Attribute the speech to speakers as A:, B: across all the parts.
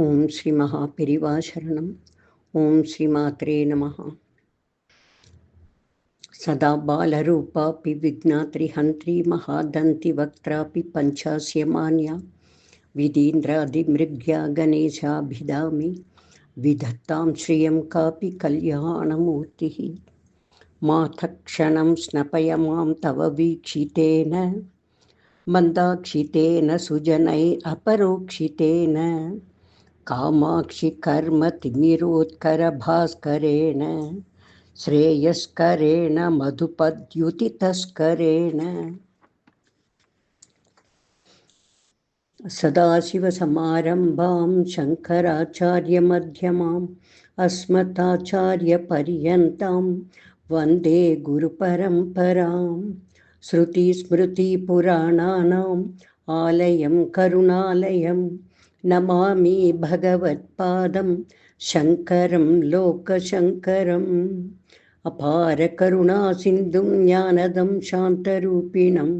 A: ஓம் ஸ்ரீ மகா பெரிவா சரணம். ஓம் ஸ்ரீ மாத்ரே நமஹ. சதா பாலரூபாபி விக்னாத்ரி ஹந்த்ரி மகாதந்தி வக்த்ராபி பஞ்சாஸ்யமான்யா விதீந்திராதிமிருக்யா கணேசாபிதாமி விதத்தாம் ஸ்ரீயம் காபி கல்யாணமூர்த்திஹி. மாதக்ஷணம் ஸ்னபய மாம் தவ வீக்ஷிதேன மந்தாக்ஷிதேன சுஜனை அபரோக்ஷிதேன காமாட்சி கர்ம திமிரோத்கர பாஸ்கரேண ஸ்ரேயஸ்கரேண மதுபத்யுதி தஸ்கரேண. சதாசிவசமாரம்பாம் சங்கராச்சார்ய மத்யமாம் அஸ்மதாச்சார்ய பர்யந்தாம் வந்தே குரு பரம்பராம். ஸ்ருதி ஸ்மிருதி புராணானாம் ஆலயம் கருணாலயம் நமாமி பகவத்பாதம் சங்கரம் லோகசங்கரம். அபார கருணா சிந்தும் ஞானதம் சாந்தரூபிணம்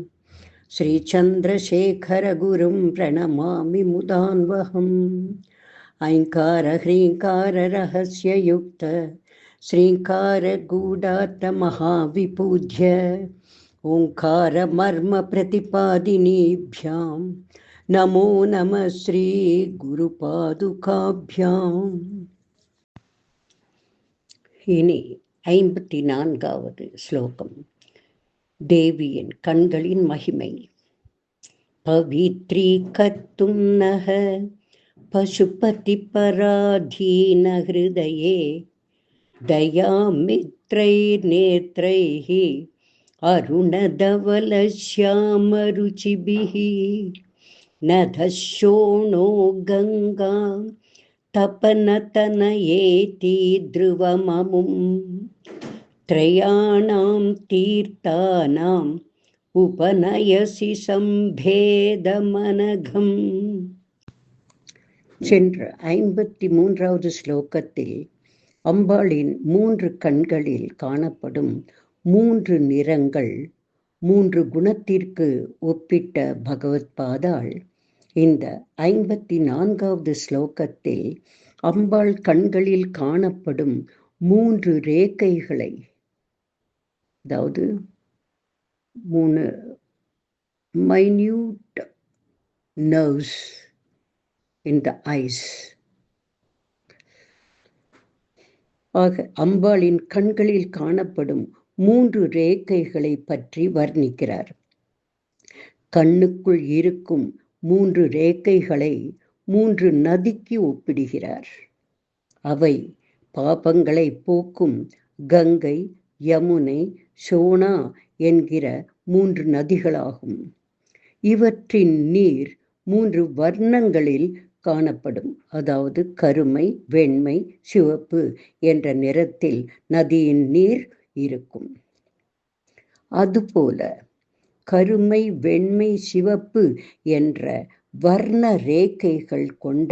A: ஸ்ரீசந்திரசேகர குரும் பிரணமாமி முதான்வகம். ஐங்கார ஹ்ரீங்கார ரகஸ்யயுக்த ஸ்ரீங்கார கூடார்த்த மகாவிபூஜ்ய ஓங்கார மர்ம பிரதிபாதினீभ्यां நமோ நம ஸ்ரீ குரு பாதுகாभ्याம். இனி 54வது ஸ்லோகம். தேவியின் கண்களின் மகிமை. பவித்ரீகர்த்தும் நஹ பசுபதி பராதீன ஹிருதயே தயாமித்ரைர் நேத்ரைஹி அருணதவலஸ்யாமருச்சிபிஹி நதஷோணோ கங்கா தபனதனயேதி த்ருவமமும் த்ரயாணாம் தீர்த்தானாம் உபநயசி சம்பேதமனகம். சென்ற 53வது ஸ்லோகத்தில் அம்பாளின் 3 கண்களில் காணப்படும் 3 நிறங்கள் 3 குணத்திற்கு ஒப்பிட்ட பகவத்பாதாள் இந்த 54வது ஸ்லோகத்தில் அம்பாள் கண்களில் காணப்படும் 3 ரேகைகளை, அதாவது 3 minute nerves in the eyes, ஆக அம்பாளின் கண்களில் காணப்படும் 3 ரேகைகளை பற்றி வர்ணிக்கிறார். கண்ணுக்குள் இருக்கும் 3 ரேகைகளை 3 நதிக்கு ஒப்பிடுகிறார். அவை பாபங்களை போக்கும் கங்கை, யமுனை, சோனா என்கிற 3 நதிகளாகும். இவற்றின் நீர் 3 வர்ணங்களில் காணப்படும். அதாவது கருமை, வெண்மை, சிவப்பு என்ற நிறத்தில் நதியின் நீர் இருக்கும். அதுபோல கருமை, வெண்மை, சிவப்பு என்ற வர்ண ரேகைகள் கொண்ட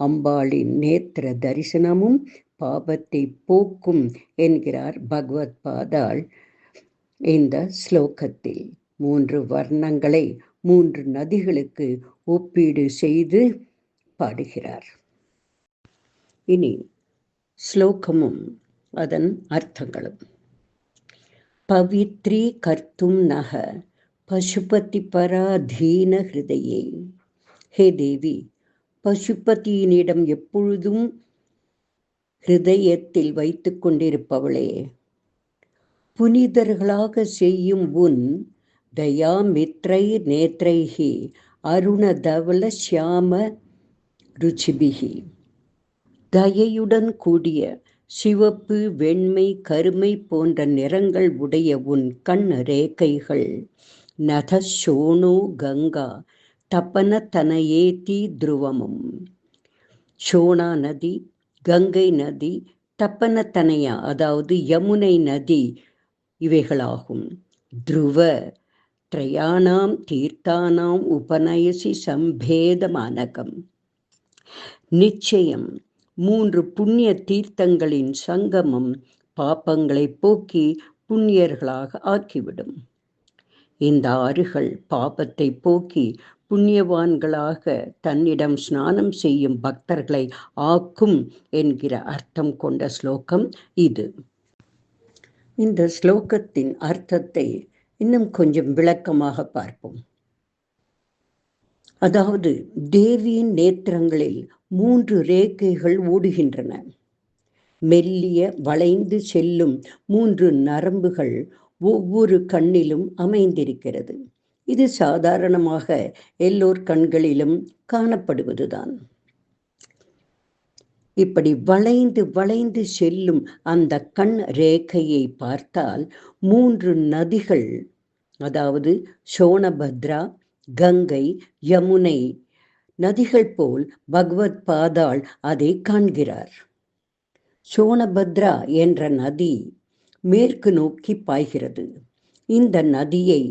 A: அம்பாளின் நேத்திர தரிசனமும் பாபத்தை போக்கும் என்கிறார் பகவத்பாதாள் இந்த ஸ்லோகத்தில். 3 வர்ணங்களை 3 நதிகளுக்கு ஒப்பீடு செய்து பாடுகிறார். இனி ஸ்லோகமும் அதன் அர்த்தங்களும். பவித்ரீ கர்த்தும் நக பசுபதி பராதீன ஹிருதயே. ஹே தேவி, பசுபதியினிடம் எப்பொழுதும் ஹிருதயத்தில் வைத்து கொண்டிருப்பவளே, புனிதர்களாக செய்யும் உன் தயாமித்ரை நேத்ரைஹி அருணதவல சியாம ருச்சிபிஹி, தயையுடன் கூடிய சிவப்பு, வெண்மை, கருமை போன்ற நிறங்கள் உடைய உன் கண் ரேகைகள் நதஷோணோ கங்கா தபன தனயேதி துருவமும். சோனா நதி, கங்கை நதி, தப்பன தனயா அதாவது யமுனை நதி இவைகளாகும். துருவ த்ரயாணாம் தீர்த்தானாம் உபநயசி சம்பேதமானகம். நிச்சயம் 3 புண்ணிய தீர்த்தங்களின் சங்கமம் பாப்பங்களை போக்கி புண்ணியர்களாக ஆக்கிவிடும். இந்த ஆறுகள் பாபத்தை போக்கி புண்ணியவான்களாக தன்னிடம் ஸ்நானம் செய்யும் பக்தர்களை ஆக்கும் என்கிற அர்த்தம் கொண்ட ஸ்லோகம் இது. இந்த ஸ்லோகத்தின் அர்த்தத்தை இன்னும் கொஞ்சம் விளக்கமாக பார்ப்போம். அதாவது தேவியின் நேத்திரங்களில் 3 ரேகைகள் ஓடுகின்றன. மெல்லிய வளைந்து செல்லும் 3 நரம்புகள் ஒவ்வொரு கண்ணிலும் அமைந்திருக்கிறது. இது சாதாரணமாக எல்லோர் கண்களிலும் காணப்படுவதுதான். இப்படி வளைந்து வளைந்து செல்லும் அந்த கண் ரேகையை பார்த்தால் 3 நதிகள், அதாவது சோனபத்ரா, கங்கை, யமுனை நதிகள் போல் பகவத் பாதாள் அதை காண்கிறார். சோனபத்ரா என்ற நதி மேற்கு நோக்கி பாய்கிறது. இந்த நதியை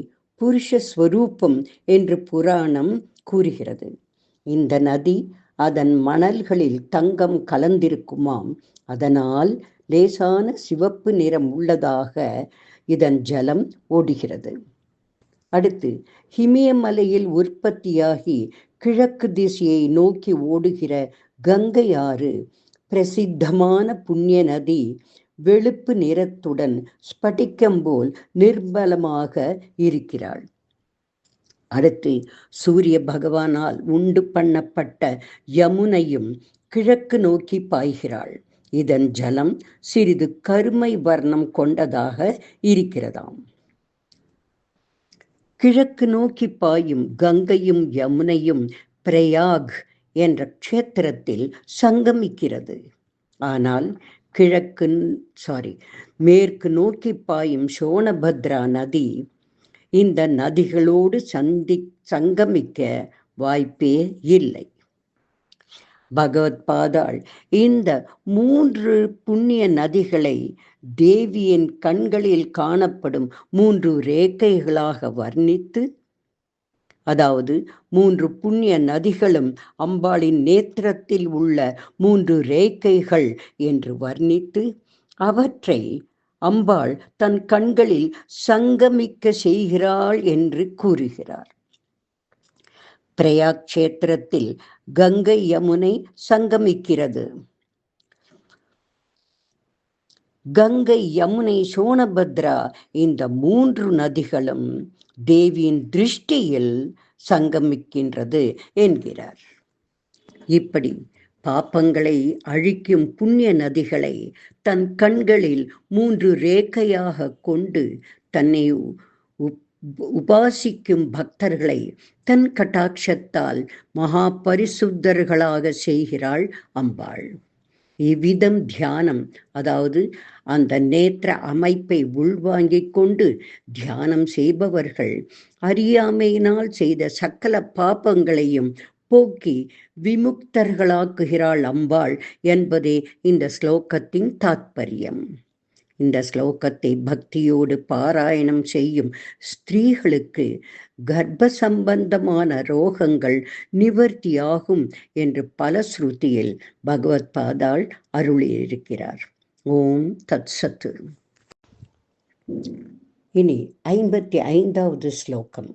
A: புருஷ ஸ்வரூபம் என்று புராணம் கூறுகிறது. இந்த நதி அதன் மணல்களில் தங்கம் கலந்திருக்குமாம். அதனால் லேசான சிவப்பு நிறம் உள்ளதாக இதன் ஜலம் ஓடுகிறது. அடுத்து ஹிமயமலையில் உற்பத்தியாகி கிழக்கு திசையை நோக்கி ஓடுகிற கங்கை ஆறு பிரசித்தமான புண்ணிய நதி வெளுப்பு நிறத்துடன் ஸ்படிகம் போல் நிர்மலமாக இருக்கிறாள். அடுத்து சூரிய பகவானால் உண்டு பண்ணப்பட்ட யமுனையும் கிழக்கு நோக்கி பாய்கிறாள். இதன் ஜலம் சிறிது கருமை வர்ணம் கொண்டதாக இருக்கிறதாம். கிழக்கு நோக்கி பாயும் கங்கையும் யமுனையும் பிரயாக் என்ற க்ஷேத்திரத்தில் சங்கமிக்கிறது. ஆனால் மேற்கு நோக்கி பாயும் சோனபத்ரா நதி இந்த நதிகளோடு சங்கமிக்க வாய்ப்பே இல்லை. பகவத் பாதாள் இந்த 3 புண்ணிய நதிகளை தேவியின் கண்களில் காணப்படும் 3 ரேகைகளாக வர்ணித்து, அதாவது 3 புண்ணிய நதிகளும் அம்பாளின் நேத்திரத்தில் உள்ள 3 ரேகைகள் என்று வர்ணித்து, அவற்றை அம்பாள் தன் கண்களில் சங்கமிக்க செய்கிறாள் என்று கூறுகிறார். பிரயாக் கஷேத்திரத்தில் கங்கை யமுனை சங்கமிக்கிறது. கங்கை யமுனை சோனபத்ரா இந்த 3 நதிகளும் தேவியின் திருஷ்டியில் சங்கமிக்கின்றது என்கிறார். இப்படி பாப்பங்களை அழிக்கும் புண்ணிய நதிகளை தன் கண்களில் 3 ரேகையாக கொண்டு தன்னை உபாசிக்கும் பக்தர்களை தன் கட்டாட்சத்தால் மகா பரிசுத்தர்களாக செய்கிறாள் அம்பாள். இவ்விதம் தியானம், அதாவது அந்த நேத்திர அமைப்பை உள்வாங்கிக் கொண்டு தியானம் செய்பவர்கள் அறியாமையினால் செய்த சகல பாபங்களையும் போக்கி விமுக்தர்களாக்குகிறாள் அம்பாள் என்பதே இந்த ஸ்லோகத்தின் தாத்பரியம். இந்த ஸ்லோகத்தை பக்தியோடு பாராயணம் செய்யும் ஸ்திரீகளுக்கு கர்ப்ப சம்பந்தமான ரோகங்கள் நிவர்த்தியாகும் என்று பல ஸ்ருதியில் பகவத் பாதாள் அருளியிருக்கிறார். ஓம் தத் சத்து. இனி 55வது ஸ்லோகம்.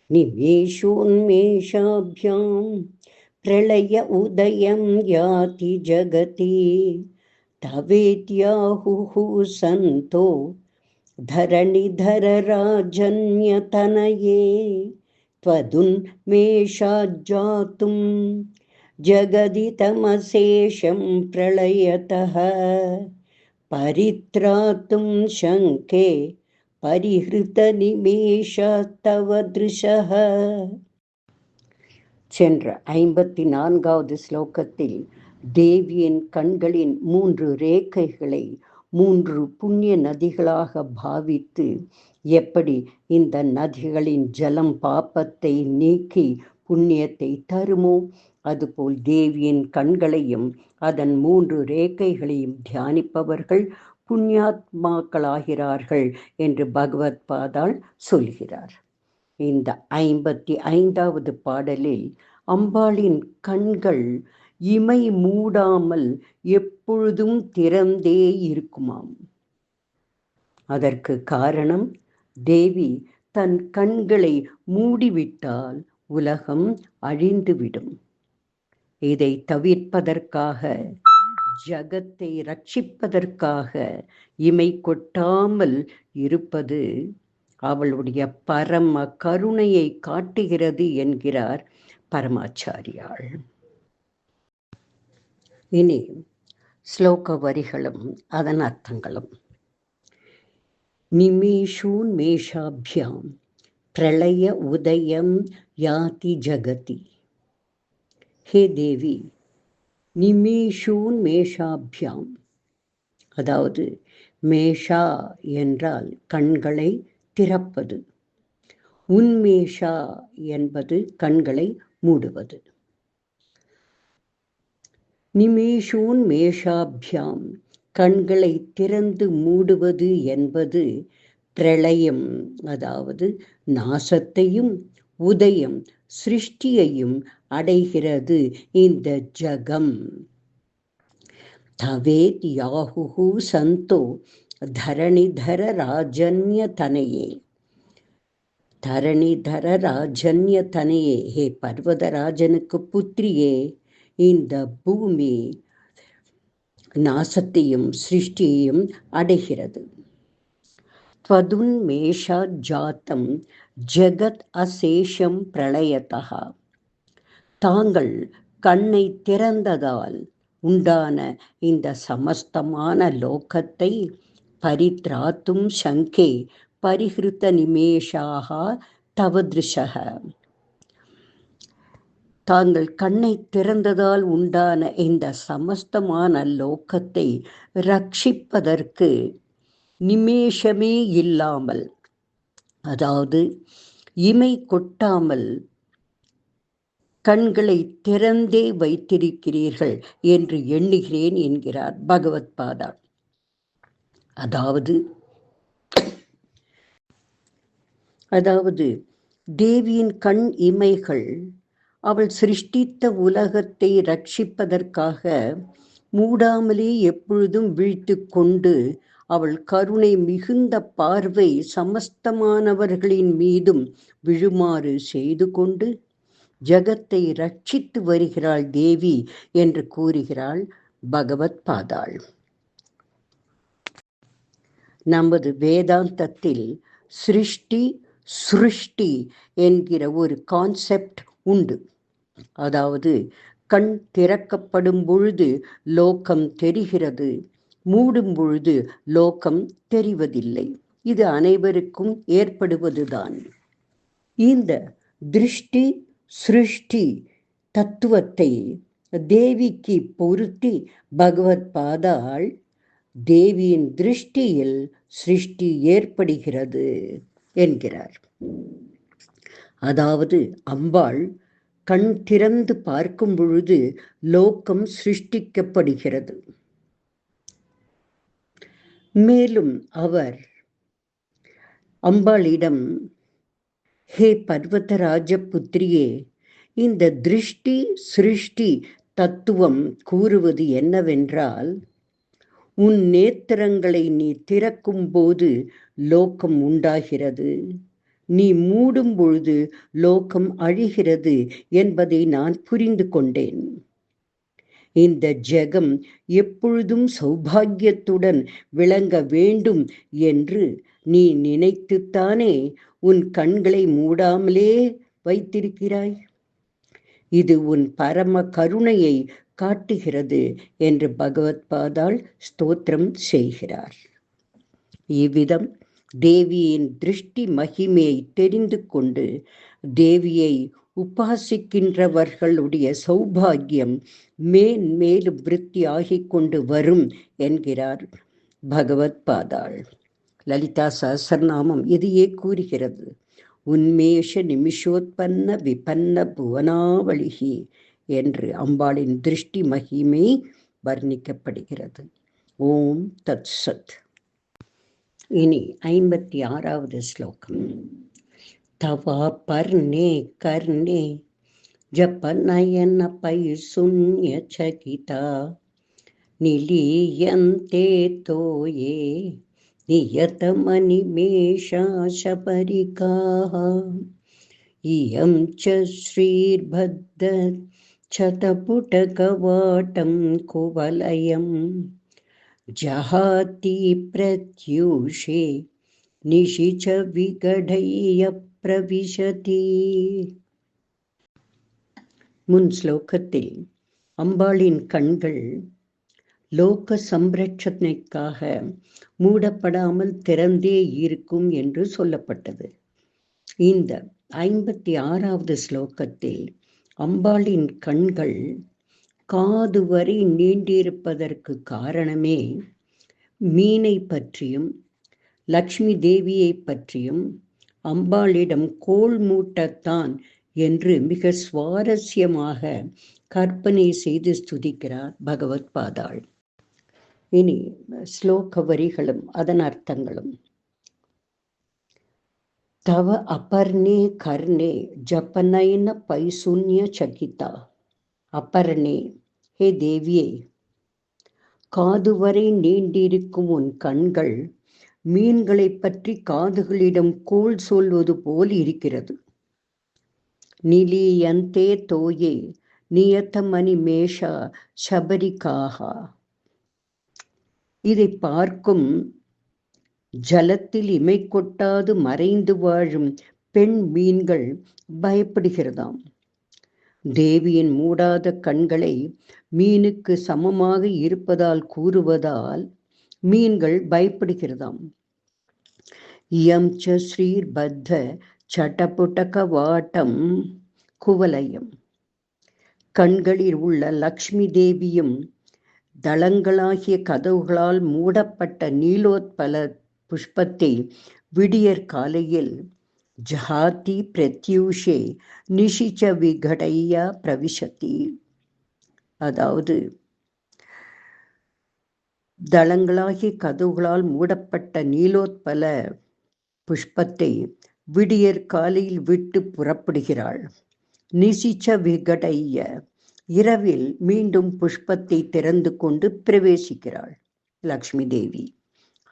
A: நிமேஷோன்மேஷாभ्यां பிரளய உதயம் யாதி ஜகதி தவேத்யாஹுः சந்தோ धरणिधरराजन्यतनये त्वदुन्मेषाज्जातुं जगदि तमशेषं प्रलयतः परित्रातुं शङ्के परिहृतनिमेषतव दृशः. சென்ற 54வது ஸ்லோகத்தில் தேவியின் கண்களின் 3 ரேகைகளை 3 புண்ணிய நதிகளாக பாவித்து எப்படி இந்த நதிகளின் ஜலம் பாப்பத்தை நீக்கி புண்ணியத்தை தருமோ, அதுபோல் தேவியின் கண்களையும் அதன் 3 ரேகைகளையும் தியானிப்பவர்கள் புண்ணியாத்மாக்களாகிறார்கள் என்று பகவத் பாதாள் சொல்கிறார். இந்த 55வது பாடலில் அம்பாளின் கண்கள் இமை மூடாமல் எப்பொழுதும் திறந்தே இருக்குமாம். அதற்கு காரணம், தேவி தன் கண்களை மூடிவிட்டால் உலகம் அழிந்துவிடும். இதை தவிர்ப்பதற்காக, ஜகத்தை ரட்சிப்பதற்காக இமை கொட்டாமல் இருப்பது அவளுடைய பரம கருணையை காட்டுகிறது என்கிறார் பரமாச்சாரியாள். இனி ஸ்லோக வரிகளும் அதன் அர்த்தங்களும். நிமேஷூன் மேஷாபியாம் பிரளய உதயம் யாதி ஜகதி. ஹே தேவி, நிமேஷூன் மேஷாபியாம், அதாவது மேஷா என்றால் கண்களை திறப்பது, உன்மேஷா என்பது கண்களை மூடுவது. நிமேஷூன் மேஷாபியாம், கண்களை திறந்து மூடுவது என்பது பிரளயம், அதாவது நாசத்தையும், உதயம் சிருஷ்டியையும் அடைகிறது இந்த ஜகம். தவேத் யாஹுஹு சந்தோ தரணிதர ராஜன்ய தனையே. தரணிதர ராஜன்ய தனையே, ஹே பர்வதராஜனுக்கு புத்திரியே, இந்த பூமி நாசத்தையும் சிருஷ்டியையும் அடைகிறது. த்வதுன்மேஷா ஜாத்தம் ஜகத் அசேஷம் பிரளயதா. தாங்கள் கண்ணை திறந்ததால் உண்டான இந்த சமஸ்தமான லோகத்தை பரித்ராத்தும் சங்கே பரிஹிருத நிமேஷாக தவத்ருஷக. தாங்கள் கண்ணை திறந்ததால் உண்டான இந்த சமஸ்தமான லோகத்தை ரட்சிப்பதற்கு நிமேஷமே இல்லாமல், அதாவது இமை கொட்டாமல் கண்களை திறந்தே வைத்திருக்கிறீர்கள் என்று எண்ணுகிறேன் என்கிறார் பகவத் பாதா. அதாவது தேவியின் கண் இமைகள் அவள் சிருஷ்டித்த உலகத்தை ரட்சிப்பதற்காக மூடாமலே எப்பொழுதும் விழித்து கொண்டு அவள் கருணை மிகுந்த பார்வை சமஸ்தமானவர்களின் மீதும் விழுமாறு செய்து கொண்டு ஜகத்தை ரட்சித்து வருகிறாள் தேவி என்று கூறுகிறாள் பகவத் பாதாள். நமது வேதாந்தத்தில் சிருஷ்டி சுருஷ்டி என்கிற ஒரு கான்செப்ட் உண்டு. அதாவது கண் திறக்கப்படும் பொழுது லோகம் தெரிகிறது, மூடும் பொழுது லோகம் தெரிவதில்லை. இது அனைவருக்கும் ஏற்படுவதுதான். இந்த திருஷ்டி சிருஷ்டி தத்துவத்தை தேவிக்கு பொருத்தி பகவத் பாதாள் தேவியின் திருஷ்டியில் சிருஷ்டி ஏற்படுகிறது என்கிறார். அதாவது அம்பாள் கண் திறந்து பார்க்கும் பொழுது லோகம் சிருஷ்டிக்கப்படுகிறது. மேலும் அவர் அம்பாளிடம், ஹே பர்வதராஜ புத்திரியே, இந்த திருஷ்டி சிருஷ்டி தத்துவம் கூறுவது என்னவென்றால், உன் நேத்திரங்களை நீ திறக்கும் போது லோகம் உண்டாகிறது, நீ மூடும் பொழுது லோகம் அழிகிறது என்பதை நான் புரிந்து கொண்டேன். இந்த ஜெகம் எப்பொழுதும் சௌபாகியத்துடன் விளங்க வேண்டும் என்று நீ நினைத்துத்தானே உன் கண்களை மூடாமலே வைத்திருக்கிறாய். இது உன் பரம கருணையை காட்டுகிறது என்று பகவத் பாதாள் ஸ்தோத்திரம் செய்கிறார். இவ்விதம் தேவியின் திருஷ்டி மகிமையை தெரிந்து கொண்டு தேவியை உபாசிக்கின்றவர்களுடைய சௌபாகியம் மேன்மேலும் விருத்தி ஆகிக் கொண்டு வரும் என்கிறார் பகவத் பாதாள். லலிதா சஹஸ்ரநாமம் இதையே கூறுகிறது. உன்மேஷ நிமிஷோத்பன்ன விபன்ன புவனாவளிகி என்று அம்பாளின் திருஷ்டி மகிமை வர்ணிக்கப்படுகிறது. ஓம் தத் சத். இனி 56வது ஸ்லோகம். தவா பர்ணே கர்ணே ஜபநயன பைசுன்ய சகிதா நிலீயந்தே தோயே நியதமனிமேஷா சபரிகாஹ इयं च श्रीर्बद्ध शतपुटकवाटं कुवलयं जहाति प्रत्यूषे निशिच विगढय्य प्रविशति. முன் ஸ்லோகத்தில் அம்பாளின் கண்கள் லோக சம்ரட்சணைக்காக மூடப்படாமல் திறந்தே இருக்கும் என்று சொல்லப்பட்டது. இந்த 56வது ஸ்லோகத்தில் அம்பாளின் கண்கள் காது வரை நீண்டிருப்பதற்கு காரணமே மீனை பற்றியும் லக்ஷ்மி தேவியை பற்றியும் அம்பாளிடம் கோல் மூட்டத்தான் என்று மிக சுவாரஸ்யமாக கற்பனை செய்து ஸ்துதிக்கிறார் பகவத் பாதாள். இனி ஸ்லோக வரிகளும் அதன் அர்த்தங்களும். தவ அபர்ணே கர்ணே ஜபனைன பைசூன்ய சகிதா. அபர்ணே, ஹே தேவியே, காதுவரை நீண்டிருக்கும் உன் கண்கள் மீன்களை பற்றி காதுகளிடம் கோல் சொல்வது போல் இருக்கிறது. நிலியந்தே தோயே நியத்தமணி மேஷா சபரிகாகா. இதை பார்க்கும் ஜலத்தில் இமை கொட்டாது மறைந்து வாழும் பெண் மீன்கள் பயப்படுகிறதாம். தேவியின் மூடாத கண்களை மீனுக்கு சமமாக இருப்பதால் கூறுவதால் மீன்கள் பயப்படுகிறதாம். இயம் ச ஸ்ரீர் பத்த சட்டபுட்டக வாட்டம் குவலயம். கண்களில் உள்ள லக்ஷ்மி தேவியும் தளங்களாகிய கதவுகளால் மூடப்பட்ட நீலோத்பல புஷ்பத்தை விடியற் காலையில் ஜஹாதி பிரத்யூஷே நிஷிச்ச விகடையா பிரவிசதி. அதாவது தளங்களாகிய கதவுகளால் மூடப்பட்ட நீலோத்பல புஷ்பத்தை விடியற் காலையில் விட்டு புறப்படுகிறாள். நிசிச்ச விகடைய, இரவில் மீண்டும் புஷ்பத்தை திறந்து கொண்டு பிரவேசிக்கிறாள் லக்ஷ்மி தேவி.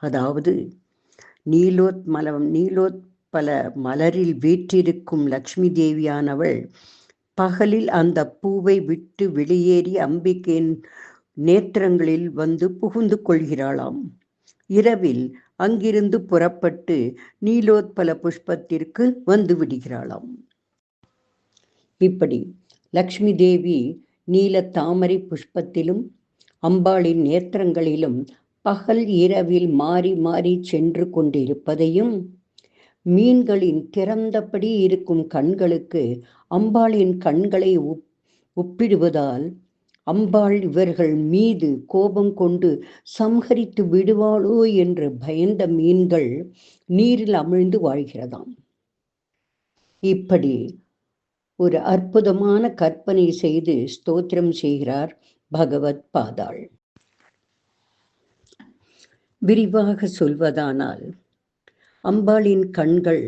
A: அதாவது நீலோத்பல மலரில் வீற்றிருக்கும் லக்ஷ்மி தேவியானவள் பகலில் அந்த பூவை விட்டு வெளியேறி அம்பிகையின் நேத்திரங்களில் வந்து புகுந்து கொள்கிறாளாம். இரவில் அங்கிருந்து புறப்பட்டு நீலோத்பல புஷ்பத்திற்கு வந்து விடுகிறாளாம். இப்படி லக்ஷ்மி தேவி நீல தாமரை புஷ்பத்திலும் அம்பாளின் நேத்திரங்களிலும் பகல் இரவில் மாறி மாறி சென்று கொண்டிருப்பதையும், மீன்களின் திறந்தபடி இருக்கும் கண்களுக்கு அம்பாளின் கண்களை ஒப்பிடுவதால் அம்பாள் இவர்கள் மீது கோபம் கொண்டு சம்ஹரித்து விடுவாளோ என்று பயந்த மீன்கள் நீரில் அமிழ்ந்து வாழ்கிறதாம். இப்படி ஒரு அற்புதமான கற்பனை செய்து ஸ்தோத்திரம் செய்கிறார் பகவத் பாதாள். விரிவாக சொல்வதானால், அம்பாளின் கண்கள்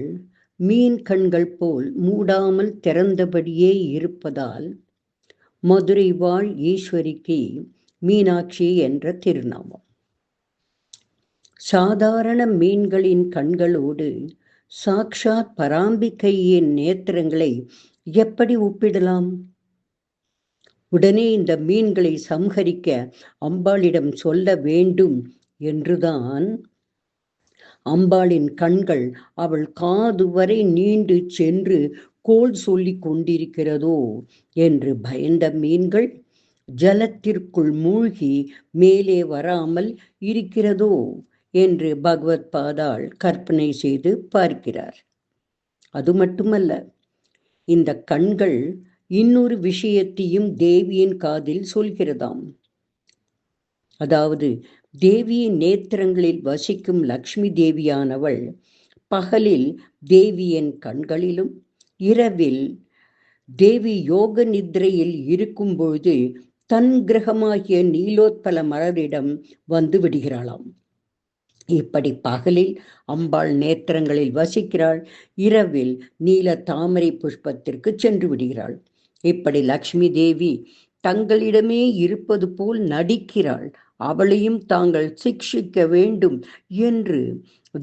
A: மீன் கண்கள் போல் மூடாமல் திறந்தபடியே இருப்பதால் மதுரை வாழ் ஈஸ்வரிக்கு மீனாட்சி என்ற திருநாமம். சாதாரண மீன்களின் கண்களோடு சாக்ஷாத் பராம்பிகையின் நேத்திரங்களை எப்படி ஒப்பிடலாம்? உடனே இந்த மீன்களை சம்ஹரிக்க அம்பாளிடம் சொல்ல வேண்டும் என்றுதான் அம்பாளின் கண்கள் அவள் காது வரை நீண்டு சென்று கோல் சொல்லி கொண்டிருக்கிறதோ என்று பயந்த மீன்கள் ஜலத்திற்குள் மூழ்கி மேலே வராமல் இருக்கிறதோ என்று பகவத் பாதாள் கற்பனை செய்து பார்க்கிறார். அது மட்டுமல்ல, இந்த கண்கள் இன்னொரு விஷயத்தையும் தேவியின் காதில் சொல்கிறதாம். அதாவது தேவியின் நேத்திரங்களில் வசிக்கும் லக்ஷ்மி தேவியானவள் பகலில் தேவியின் கண்களிலும் இரவில் தேவி யோக நித்ரையில் இருக்கும்பொழுது தன் கிரகமாகிய நீலோத்பல மலரிடம் வந்து விடுகிறாளாம். இப்படி பகலில் அம்பாள் நேத்திரங்களில் வசிக்கிறாள், இரவில் நீல தாமரை புஷ்பத்திற்கு சென்று விடுகிறாள். இப்படி லக்ஷ்மி தேவி தங்களிடமே இருப்பது போல் நடிக்கிறாள். அவளையும் தாங்கள் சிக்ஷிக்க வேண்டும் என்று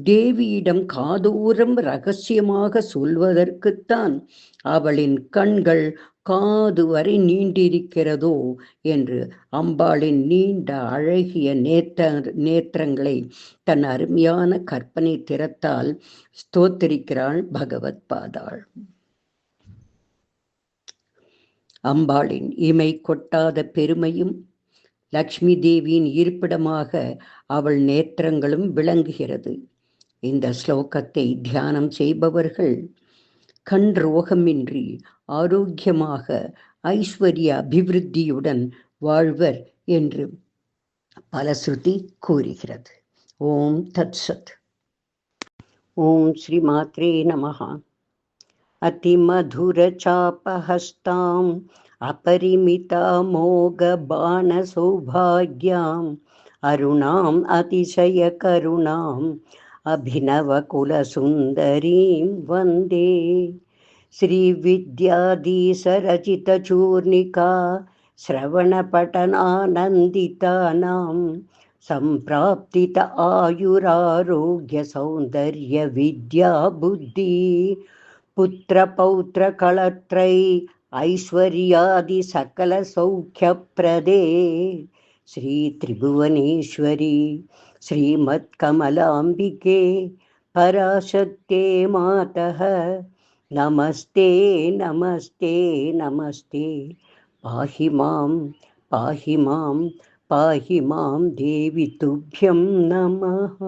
A: தேவியிடம் காதோரம் ரகசியமாக சொல்வதற்குத்தான் அவளின் கண்கள் காது வரை நீண்டிருக்கிறதோ என்று அம்பாளின் நீண்ட அழகிய நேத்திரங்களை தன் அருமையான கற்பனை திறத்தால் ஸ்தோத்திரிக்கிறாள் பகவத் பாதாள். அம்பாளின் இமை கொட்டாத பெருமையும் லக்ஷ்மி தேவியின் இருப்பிடமாக அவள் நேத்திரங்களும் விளங்குகிறது. இந்த ஸ்லோகத்தை தியானம் செய்பவர்கள் கண் ரோகமின்றி ஆரோக்கியமாக ஐஸ்வர்ய அபிவிருத்தியுடன் வாழ்வர் என்று பலஸ்ருதி கூறுகிறது. ஓம் தத் சத். ஓம் ஸ்ரீ மாத்ரே நமஹ. அதிமதுர சாபஹஸ்தாம் अपरिमिता मोघबाणसौभाग्याम् अरुणाम् अतिशयकरुणाम् अभिनवकुलसुन्दरीं वन्दे. श्रीविद्याधीशरचितचूर्णिका श्रवणपठनानन्दितानां सम्प्राप्तित आयुरारोग्यसौन्दर्यविद्याबुद्धि पुत्रपौत्रकलत्रै ऐश्वर्यादि सकल सौख्यप्रदे श्री त्रिभुवनेश्वरी श्रीमत्कमलाम्बिके पराशक्ते मातः नमस्ते नमस्ते नमस्ते. पाहि मां पाहि मां पाहि मां देवी तुभ्यं नमः.